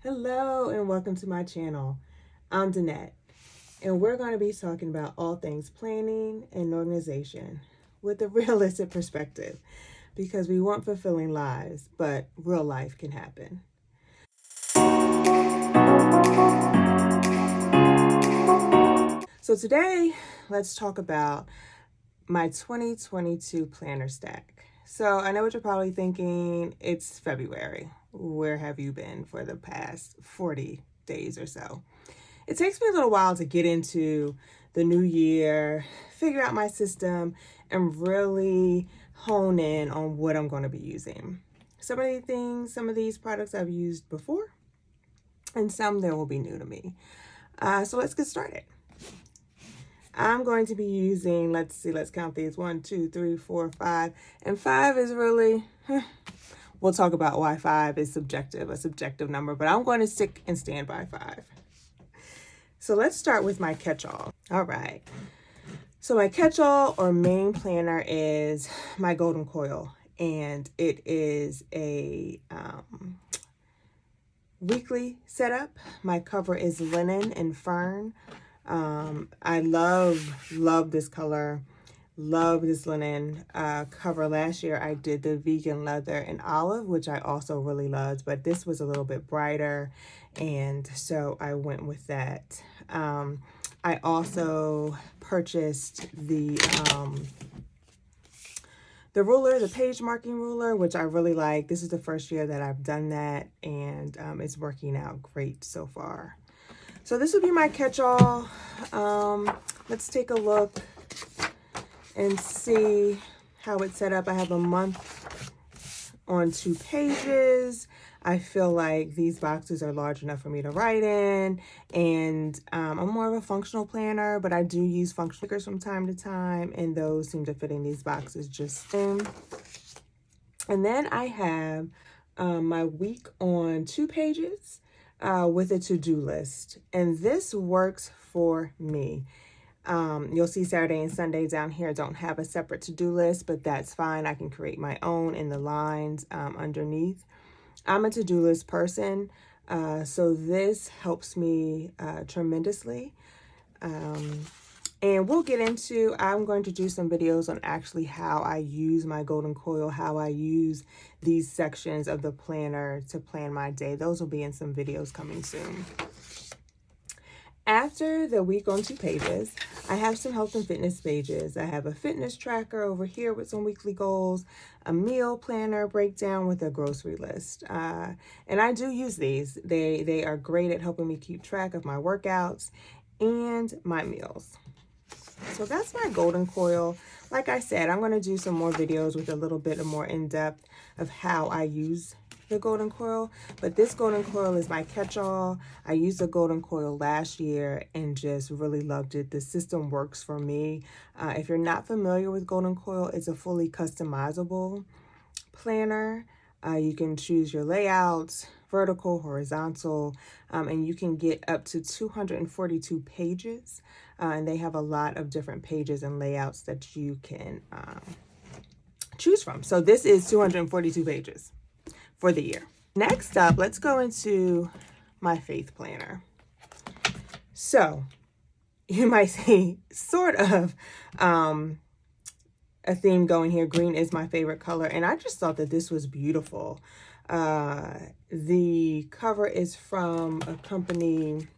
Hello and welcome to my channel. I'm Danette and we're going to be talking about all things planning and organization with a realistic perspective because we want fulfilling lives, but real life can happen. So today, let's talk about my 2022 planner stack. So I know what you're probably thinking, it's February. Where have you been for the past 40 days or so? It takes me a little while to get into the new year, figure out my system, and really hone in on what I'm going to be using. Some of these products I've used before, and some that will be new to me. So let's get started. I'm going to be using, let's count these, 1, 2, 3, 4, 5. And 5 is really, we'll talk about why 5 is a subjective number, but I'm going to stick and stand by 5. So let's start with my catch-all. All right. So my catch-all or main planner is my Golden Coil, and it is a weekly setup. My cover is linen and fern. I love this color. Love this linen cover. Last year I did the vegan leather and olive, which I also really loved, but this was a little bit brighter, and so I went with that. I also purchased the ruler, the page marking ruler, which I really like. This is the first year that I've done that, and it's working out great so far. So this will be my catch-all. Let's take a look and see how it's set up. I have a month on 2 pages. I feel like these boxes are large enough for me to write in, and I'm more of a functional planner, but I do use functional stickers from time to time, and those seem to fit in these boxes just in. And then I have my week on 2 pages with a to-do list, and this works for me. You'll see Saturday and Sunday down here don't have a separate to-do list, but that's fine. I can create my own in the lines underneath. I'm a to-do list person, so this helps me tremendously. And we'll get into, I'm going to do some videos on actually how I use my Golden Coil, how I use these sections of the planner to plan my day. Those will be in some videos coming soon. After the week on 2 pages, I have some health and fitness pages. I have a fitness tracker over here with some weekly goals, a meal planner breakdown with a grocery list. And I do use these. They are great at helping me keep track of my workouts and my meals. So that's my Golden Coil. Like I said, I'm going to do some more videos with a little bit more in-depth of how I use the Golden Coil, but this Golden Coil is my catch-all. I used the Golden Coil last year and just really loved it. The system works for me. If you're not familiar with Golden Coil, it's a fully customizable planner. You can choose your layouts, vertical, horizontal, and you can get up to 242 pages. And they have a lot of different pages and layouts that you can choose from. So this is 242 pages for the year. Next up, let's go into my faith planner. So you might see sort of a theme going here. Green is my favorite color, and I just thought that this was beautiful. The cover is from a company,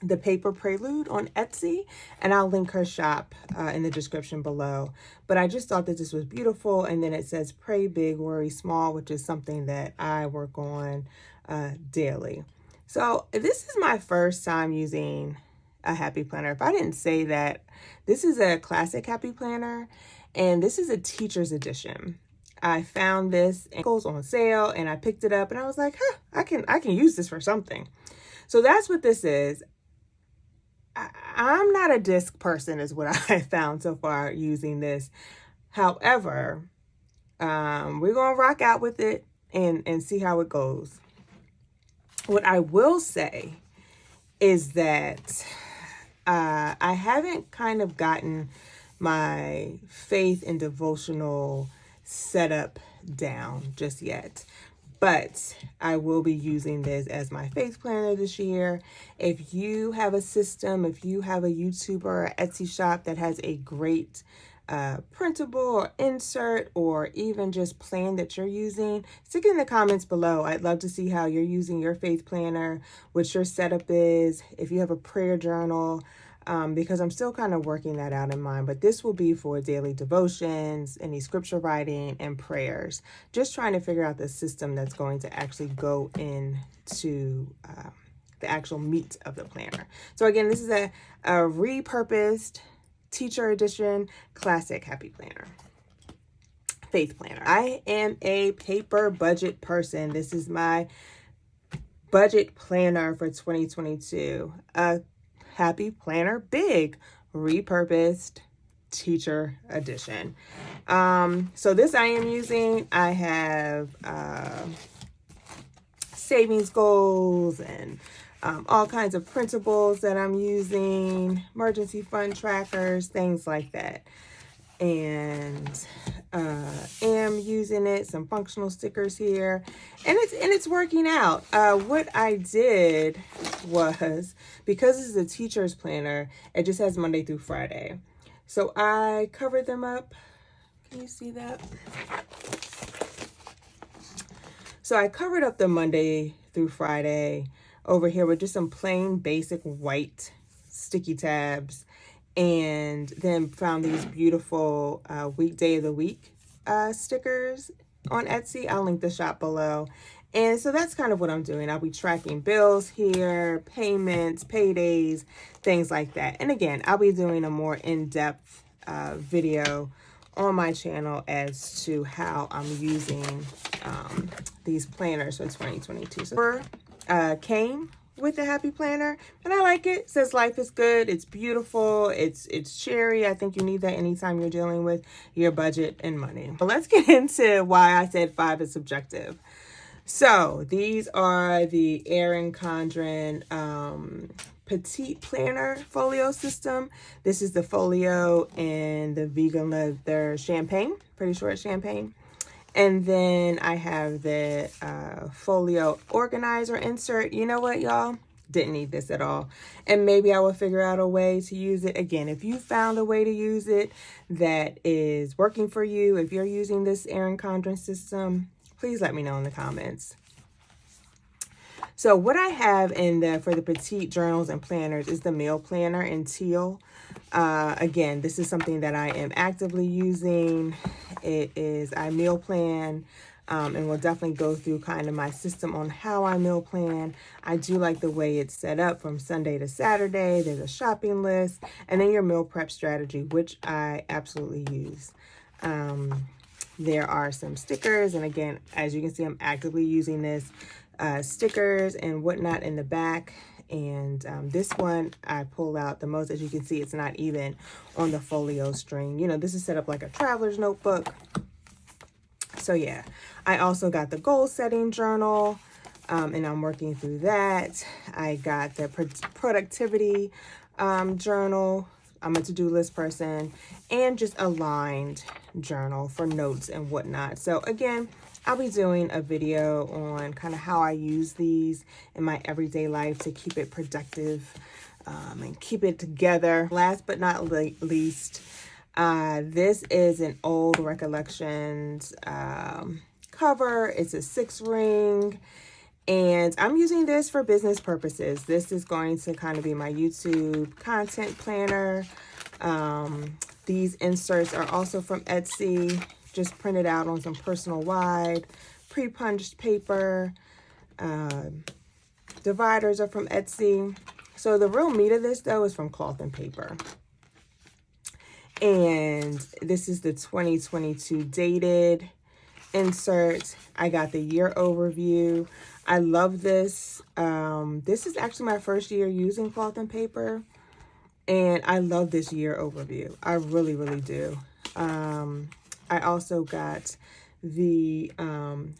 The Paper Prelude, on Etsy, and I'll link her shop in the description below. But I just thought that this was beautiful, and then it says pray big, worry small, which is something that I work on daily. So this is my first time using a happy planner. If I didn't say that, this is a classic happy planner, and this is a teacher's edition. I found this, and it goes on sale, and I picked it up, and I was like, I can use this for something. So that's what this is. I'm not a disc person is what I found so far using this. However, we're going to rock out with it and see how it goes. What I will say is that I haven't kind of gotten my faith and devotional setup down just yet. but I will be using this as my faith planner this year. If you have a system, if you have a YouTuber or Etsy shop that has a great printable or insert or even just plan that you're using, stick it in the comments below. I'd love to see how you're using your faith planner, what your setup is, if you have a prayer journal, because I'm still kind of working that out in mind. But this will be for daily devotions, any scripture writing, and prayers. Just trying to figure out the system that's going to actually go into the actual meat of the planner. So again, this is a repurposed teacher edition classic happy planner, faith planner. I am a paper budget person. This is my budget planner for 2022. A happy planner, big, repurposed teacher edition. So this I am using. I have savings goals and all kinds of printables that I'm using, emergency fund trackers, things like that. And am using it, some functional stickers here, and it's working out. What I did was, because this is a teacher's planner, it just has Monday through Friday. So I covered them up. Can you see that? So I covered up the Monday through Friday over here with just some plain basic white sticky tabs, and then found these beautiful weekday of the week stickers on Etsy. I'll link the shop below. And so that's kind of what I'm doing. I'll be tracking bills here, payments, paydays, things like that. And again, I'll be doing a more in-depth video on my channel as to how I'm using these planners for 2022. So came with the happy planner, and I like it. It says life is good, it's beautiful, it's cheery. I think you need that anytime you're dealing with your budget and money. But let's get into why I said 5 is subjective. So these are the Erin Condren Petite Planner Folio System. This is the folio and the vegan leather champagne. Pretty sure it's champagne. And then I have the folio organizer insert. You know what, y'all? Didn't need this at all. And maybe I will figure out a way to use it. Again, if you found a way to use it that is working for you, if you're using this Erin Condren system, please let me know in the comments. So what I have for the petite journals and planners is the meal planner in teal. Again, this is something that I am actively using. I meal plan, and we'll definitely go through kind of my system on how I meal plan. I do like the way it's set up from Sunday to Saturday. There's a shopping list, and then your meal prep strategy, which I absolutely use. There are some stickers, and again, as you can see, I'm actively using this. Stickers and whatnot in the back. And this one I pull out the most. As you can see, it's not even on the folio string. You know, this is set up like a traveler's notebook. So yeah, I also got the goal setting journal, and I'm working through that. I got the productivity journal. I'm a to-do list person, and just a lined journal for notes and whatnot. So again, I'll be doing a video on kind of how I use these in my everyday life to keep it productive and keep it together. Last but not least, this is an old Recollections cover. It's a 6-ring, and I'm using this for business purposes. This is going to kind of be my YouTube content planner. These inserts are also from Etsy. Just printed out on some personal wide, pre-punched paper. Dividers are from Etsy. So the real meat of this, though, is from Cloth and Paper. And this is the 2022 dated insert. I got the year overview. I love this. This is actually my first year using Cloth and Paper. And I love this year overview. I really, really do. I also got the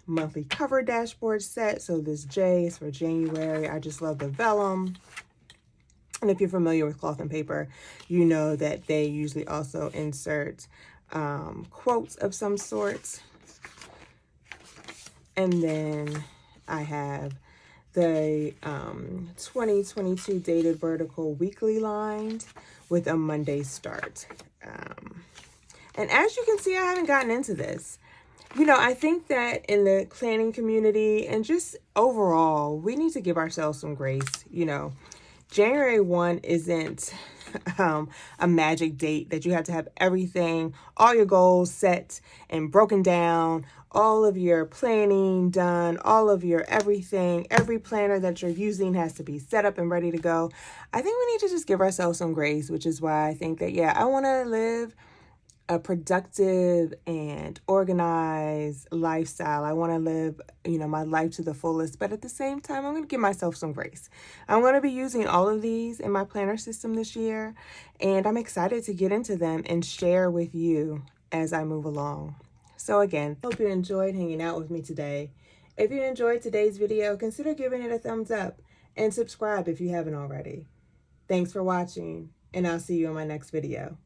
monthly cover dashboard set. So this J is for January. I just love the vellum. And if you're familiar with Cloth and Paper, you know that they usually also insert quotes of some sort. And then I have the 2022 Dated Vertical Weekly lined with a Monday start. And as you can see, I haven't gotten into this. You know, I think that in the planning community and just overall, we need to give ourselves some grace. You know, January 1 isn't a magic date that you have to have everything, all your goals set and broken down, all of your planning done, all of your everything, every planner that you're using has to be set up and ready to go. I think we need to just give ourselves some grace, which is why I think that, yeah, I want to live a productive and organized lifestyle. I want to live, you know, my life to the fullest, but at the same time, I'm going to give myself some grace. I'm going to be using all of these in my planner system this year, and I'm excited to get into them and share with you as I move along. So again, hope you enjoyed hanging out with me today. If you enjoyed today's video, consider giving it a thumbs up and subscribe if you haven't already. Thanks for watching, and I'll see you in my next video.